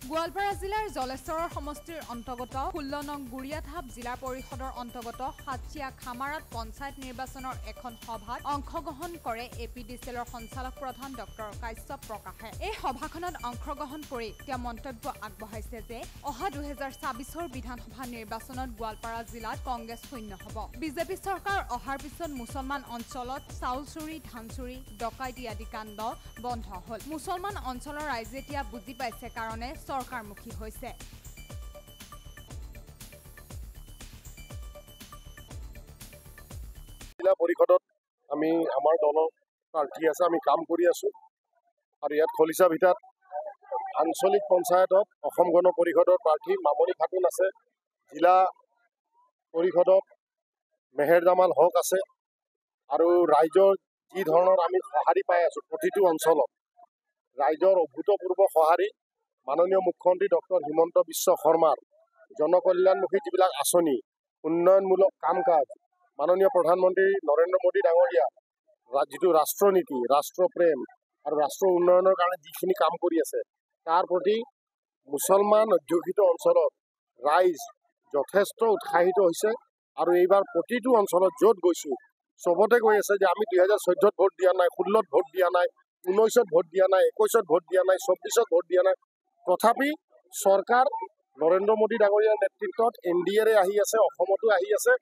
গোৱালপাৰা জিলাৰ জলেশ্বৰৰ সমষ্টিৰ অন্তৰ্গত 16 নং গুৰিয়াধাপ জিলা পৰিষদৰ অন্তৰ্গত সাতচিয়া খামাৰাত পঞ্চায়ত নিৰ্বাচনৰ এখন সভাত অংশগ্ৰহণ কৰে এপিডিচিএলৰ সঞ্চালক প্ৰধান ডক্টৰ কাশ্যপ প্ৰকাশে। এই সভাখনত অংশগ্ৰহণ কৰি তেওঁ মন্তব্য আগবঢ়াইছে যে অহা 2024 বিধানসভা নিৰ্বাচনত গোৱালপাৰা জিলাত কংগ্ৰেছ শূন্য হ'ব। বিজেপি চৰকাৰ অহাৰ পিছত মুছলমান অঞ্চলত চাউল চুৰি, ধান চুৰি, ডকাইতি আদি কাণ্ড বন্ধ হ'ল। মুছলমান অঞ্চলৰ ৰাইজে এতিয়া বুজি পাইছে কাৰণে চৰকাৰমুখী হৈছে। জিলা পৰিষদত আমি আমাৰ দলৰ প্ৰাৰ্থী আছে, আমি কাম কৰি আছো আৰু ইয়াত খলিচা ভিটাত আঞ্চলিক পঞ্চায়তত অসম গণ পৰিষদৰ প্ৰাৰ্থী মামনি খাতুন আছে, জিলা পৰিষদত মেহেৰ জামাল হক আছে আৰু ৰাইজৰ যি ধৰণৰ আমি সঁহাৰি পাই আছো প্ৰতিটো অঞ্চলত ৰাইজৰ অভূতপূৰ্ব সঁহাৰি মাননীয় মুখ্যমন্ত্ৰী ডক্টৰ হিমন্ত বিশ্ব শৰ্মাৰ জনকল্যাণমুখী যিবিলাক আঁচনি উন্নয়নমূলক কাম কাজ মাননীয় প্ৰধানমন্ত্ৰী নৰেন্দ্ৰ মোদী ডাঙৰীয়া যিটো ৰাষ্ট্ৰনীতি, ৰাষ্ট্ৰপ্ৰেম আৰু ৰাষ্ট্ৰ উন্নয়নৰ কাৰণে যিখিনি কাম কৰি আছে তাৰ প্ৰতি মুছলমান অধ্যুষিত অঞ্চলত ৰাইজ যথেষ্ট উৎসাহিত হৈছে আৰু এইবাৰ প্ৰতিটো অঞ্চলত য'ত গৈছো চবতে কৈ আছে যে আমি 2014ত ভোট দিয়া নাই, 16ত ভোট দিয়া নাই, 19ত ভোট দিয়া নাই, 21ত ভোট দিয়া নাই, 24ত ভোট দিয়া নাই। তথাপি চৰকাৰ নৰেন্দ্ৰ মোদী ডাঙৰীয়াৰ নেতৃত্বত NDA আহি আছে, অসমতো আহি আছে,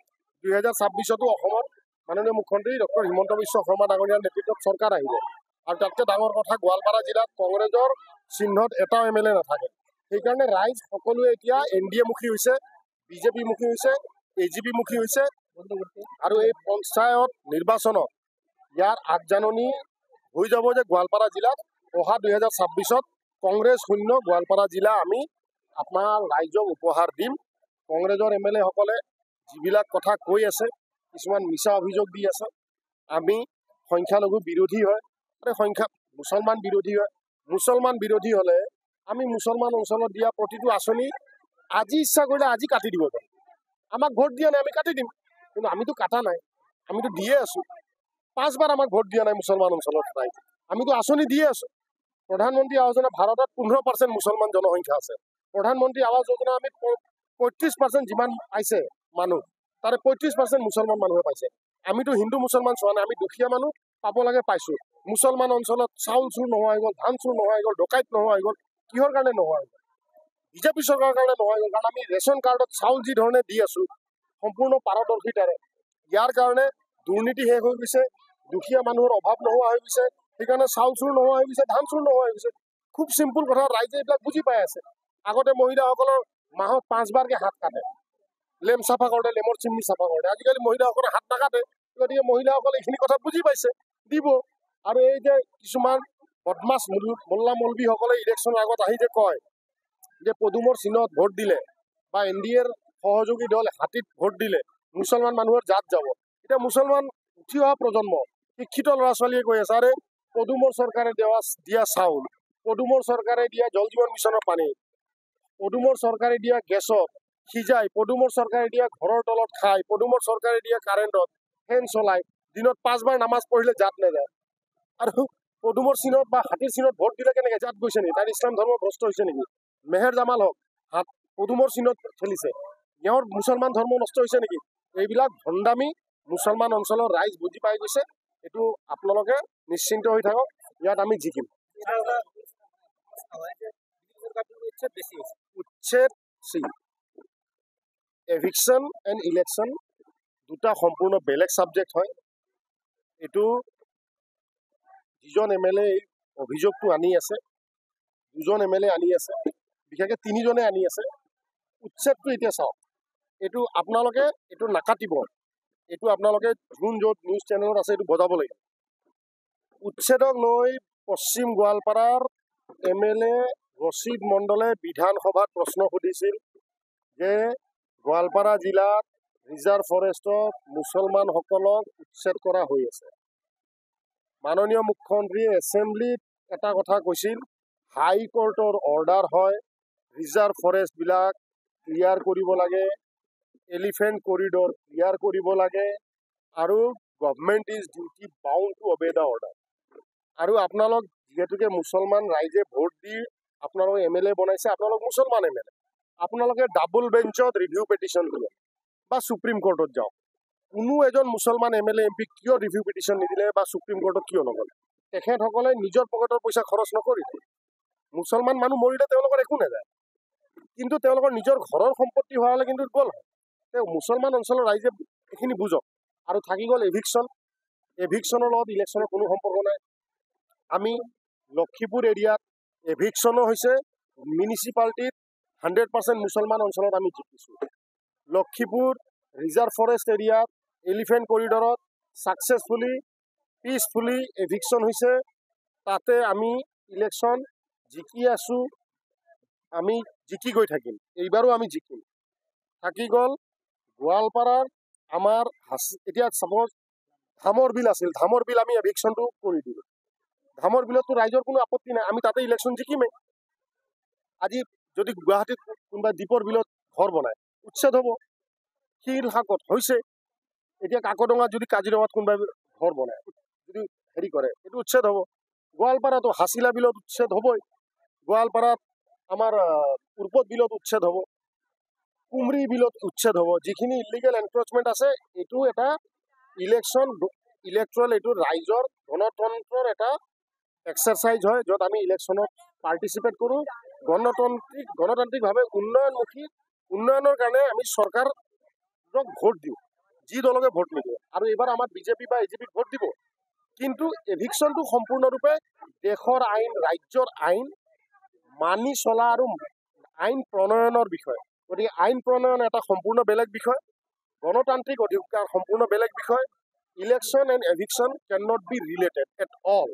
2026তো অসমত মাননীয় মুখ্যমন্ত্ৰী ডক্টৰ হিমন্ত বিশ্ব শৰ্মা ডাঙৰীয়াৰ নেতৃত্বত চৰকাৰ আহিব। আৰু তাতকৈ ডাঙৰ কথা গোৱালপাৰা জিলাত কংগ্ৰেছৰ চিহ্নত এটাও MLA নাথাকে। সেইকাৰণে ৰাইজ সকলোৱে এতিয়া NDA মুখী হৈছে, বিজেপি মুখী হৈছে, AGP মুখী হৈছে আৰু এই পঞ্চায়ত নিৰ্বাচনত ইয়াৰ আগজাননী হৈ যাব যে গোৱালপাৰা জিলাত অহা 2026ত কংগ্ৰেছ শূন্য গোৱালপাৰা জিলা আমি আপোনাৰ ৰাইজক উপহাৰ দিম। কংগ্ৰেছৰ MLA সকলে যিবিলাক কথা কৈ আছে, কিছুমান মিছা অভিযোগ দি আছে, আমি সংখ্যালঘু বিৰোধী হয় আৰু মুছলমান বিৰোধী হয়। মুছলমান বিৰোধী হ'লে আমি মুছলমান অঞ্চলত দিয়া প্ৰতিটো আঁচনি আজি ইচ্ছা কৰিলে আজি কাটি দিব পাৰোঁ। আমাক ভোট দিয়া নাই, আমি কাটি দিম, কিন্তু আমিতো কাটা নাই, আমিতো দিয়ে আছো। 5 বাৰ আমাক ভোট দিয়া নাই মুছলমান অঞ্চলত ৰাইজে, আমিতো আঁচনি দিয়ে আছো। প্ৰধানমন্ত্ৰী আৱাস যোজনা ভাৰতত 15% মুছলমান জনসংখ্যা আছে। প্ৰধানমন্ত্ৰী আৱাস যোজনা আমি 35% যিমান পাইছে মানুহ তাৰে 35% মুছলমান মানুহে পাইছে। আমিতো হিন্দু মুছলমান চোৱা নাই, আমি দুখীয়া মানুহ পাব লাগে পাইছো। মুছলমান অঞ্চলত চাউল চুৰ নোহোৱা হৈ গ'ল, ধান চুৰ নোহোৱা হৈ গ'ল, ডকাইত নোহোৱা হৈ গ'ল। কিহৰ কাৰণে নোহোৱা হৈ গ'ল? বিজেপি চৰকাৰৰ কাৰণে নোহোৱা হৈ গ'ল। কাৰণ আমি ৰেচন কাৰ্ডত চাউল যি ধৰণে দি আছো সম্পূৰ্ণ পাৰদৰ্শিতাৰে, ইয়াৰ কাৰণে দুৰ্নীতি শেষ হৈ গৈছে, দুখীয়া মানুহৰ অভাৱ নোহোৱা হৈ গৈছে। সেইকাৰণে চাউল চুৰ নোহোৱা হৈ গৈছে, ধান চুৰ নোহোৱা হৈ গৈছে। খুব চিম্পুল কথা, ৰাইজে এইবিলাক বুজি পাই আছে। আগতে মহিলাসকলৰ মাহত 5 বাৰকে হাত কাটে, লেম চাফা কৰোঁতে, লেমৰ চিমনি চাফা কৰোঁতে। আজিকালি মহিলাসকলে হাত নাকাটে, গতিকে মহিলাসকলে এইখিনি কথা বুজি পাইছে, দিব। আৰু এই যে কিছুমান বদমাছ মোল্লা মৌলবীসকলে ইলেকশ্যনৰ আগত আহি যে কয় যে পদুমৰ চিহ্নত ভোট দিলে বা NDAৰ সহযোগী দল হাতীত ভোট দিলে মুছলমান মানুহৰ জাত যাব। এতিয়া মুছলমান উঠি অহা প্ৰজন্ম শিক্ষিত ল'ৰা ছোৱালীয়ে কৈ আছে, আৰে পদুমৰ চৰকাৰে দিয়া চাউল, পদুমৰ চৰকাৰে দিয়া জল জীৱন মিছনৰ পানী, পদুমৰ চৰকাৰে দিয়া গেছত সিজাই, পদুমৰ চৰকাৰে দিয়া ঘৰৰ তলত খাই, পদুমৰ চৰকাৰে দিয়া কাৰেণ্টত ফেন চলাই, দিনত 5 বাৰ নামাজ পঢ়িলে জাত নাযায়। আৰু পদুমৰ চিহ্নত বা হাতীৰ চিহ্নত ভোট দিলে কেনেকে জাত গৈছে নেকি? তাৰ ইছলাম ধৰ্ম ভ্ৰষ্ট হৈছে নেকি? মেহেৰ জামাল হক পদুমৰ চিহ্নত খেলিছে, তেওঁৰ মুছলমান ধৰ্ম নষ্ট হৈছে নেকি? এইবিলাক ভণ্ডামি মুছলমান অঞ্চলৰ ৰাইজ বুজি পাই গৈছে। এইটো আপোনালোকে নিশ্চিন্ত হৈ থাকক, ইয়াত আমি জিকিম। এভিকশ্যন এণ্ড ইলেকশ্যন দুটা সম্পূৰ্ণ বেলেগ ছাবজেক্ট হয়। এইটো যিজন MLA অভিযোগটো আনি আছে, 2জন MLA আনি আছে, বিশেষকৈ 3জনে আনি আছে। উচ্ছেদটো এতিয়া চাওক, এইটো আপোনালোকে এইটো নাকাটিব, এইটো আপোনালোকে য'ত নিউজ চেনেলত আছে এইটো বজাব লাগিব। উচ্ছেদক লৈ পশ্চিম গোৱালপাৰাৰ MLA ৰচিদ মণ্ডলে বিধানসভাত প্ৰশ্ন সুধিছিল যে গোৱালপাৰা জিলাত ৰিজাৰ্ভ ফৰেষ্টত মুছলমানসকলক উচ্ছেদ কৰা হৈ আছে। মাননীয় মুখ্যমন্ত্ৰীয়ে এছেম্বলিত এটা কথা কৈছিল, হাইকোৰ্টৰ অৰ্ডাৰ হয়, ৰিজাৰ্ভ ফৰেষ্টবিলাক ক্লিয়াৰ কৰিব লাগে, এলিফেণ্ট কৰিডৰ ক্লিয়াৰ কৰিব লাগে আৰু government is duty bound two অবে the order. আৰু আপোনালোক যিহেতুকে মুছলমান ৰাইজে ভোট দি আপোনালোকে MLA বনাইছে, আপোনালোক মুছলমান MLA, আপোনালোকে ডাবল বেঞ্চত ৰিভিউ পিটিশ্যন দিলে বা সুপ্ৰিম কোৰ্টত যাওক। কোনো এজন মুছলমান MLA MP কিয় ৰিভিউ পিটিশ্যন নিদিলে বা সুপ্ৰিম কোৰ্টত কিয় নগ'লে? তেখেতসকলে নিজৰ পকেটৰ পইচা খৰচ নকৰিলে। মুছলমান মানুহ মৰিলে তেওঁলোকৰ একো নাযায়, কিন্তু তেওঁলোকৰ নিজৰ ঘৰৰ সম্পত্তি হোৱা হ'লে কিন্তু গ'ল হয়। তেওঁ মুছলমান অঞ্চলৰ ৰাইজে এইখিনি বুজক। আৰু থাকি গ'ল এভিকশ্যনৰ লগত ইলেকশ্যনৰ কোনো সম্পৰ্ক নাই। আমি লক্ষীপুৰ এৰিয়াত এভিকশ্যনো হৈছে মিউনিচিপালিটিত 100% মুছলমান অঞ্চলত আমি জিকিছোঁ। লক্ষীপুৰ ৰিজাৰ্ভ ফৰেষ্ট এৰিয়াত এলিফেণ্ট কৰিডৰত ছাকচেছফুলি পিচফুলি এভিকশ্যন হৈছে। তাতে আমি ইলেকশ্যন জিকি আছোঁ, আমি জিকি গৈ থাকিম, এইবাৰো আমি জিকিম। থাকি গ'ল গোৱালপাৰাৰ আমাৰ এতিয়া চাপ'জ ধামৰ বিল আছিল, ধামৰ বিল আমি এভিকশ্যনটো কৰি দিলোঁ। ধামৰ বিলততো ৰাইজৰ কোনো আপত্তি নাই, আমি তাতে ইলেকশ্যন জিকিমেই। আজি যদি গুৱাহাটীত কোনোবা দ্বীপৰ বিলত ঘৰ বনায়, উচ্ছেদ হ'ব। শিলহাকত হৈছে, এতিয়া কাকডঙাত যদি কাজিৰঙাত কোনোবাই ঘৰ বনায়, যদি হেৰি কৰে, এইটো উচ্ছেদ হ'ব। গোৱালপাৰাতো হাছিলা বিলত উচ্ছেদ হ'বই, গোৱালপাৰাত আমাৰ পূৰ্বত বিলত উচ্ছেদ হ'ব, কুমৰি বিলত উচ্ছেদ হ'ব। যিখিনি ইলিগেল এনক্ৰচমেণ্ট আছে, এইটো এটা ইলেকট্ৰেল, এইটো ৰাইজৰ গণতন্ত্ৰৰ এটা এক্সাৰচাইজ হয়, য'ত আমি ইলেকশ্যনত পাৰ্টিচিপেট কৰোঁ। গণতান্ত্ৰিকভাৱে উন্নয়নৰ কাৰণে আমি চৰকাৰক ভোট দিওঁ, যি দলকে ভোট নিদিওঁ। আৰু এইবাৰ আমাৰ বিজেপি বা AGPক ভোট দিব। কিন্তু এভিকশ্যনটো সম্পূৰ্ণৰূপে দেশৰ আইন, ৰাজ্যৰ আইন মানি চলা আৰু আইন প্ৰণয়নৰ বিষয়। গতিকে আইন প্ৰণয়ন এটা সম্পূৰ্ণ বেলেগ বিষয়, গণতান্ত্ৰিক অধিকাৰ সম্পূৰ্ণ বেলেগ বিষয়। Election and eviction can not be related at all.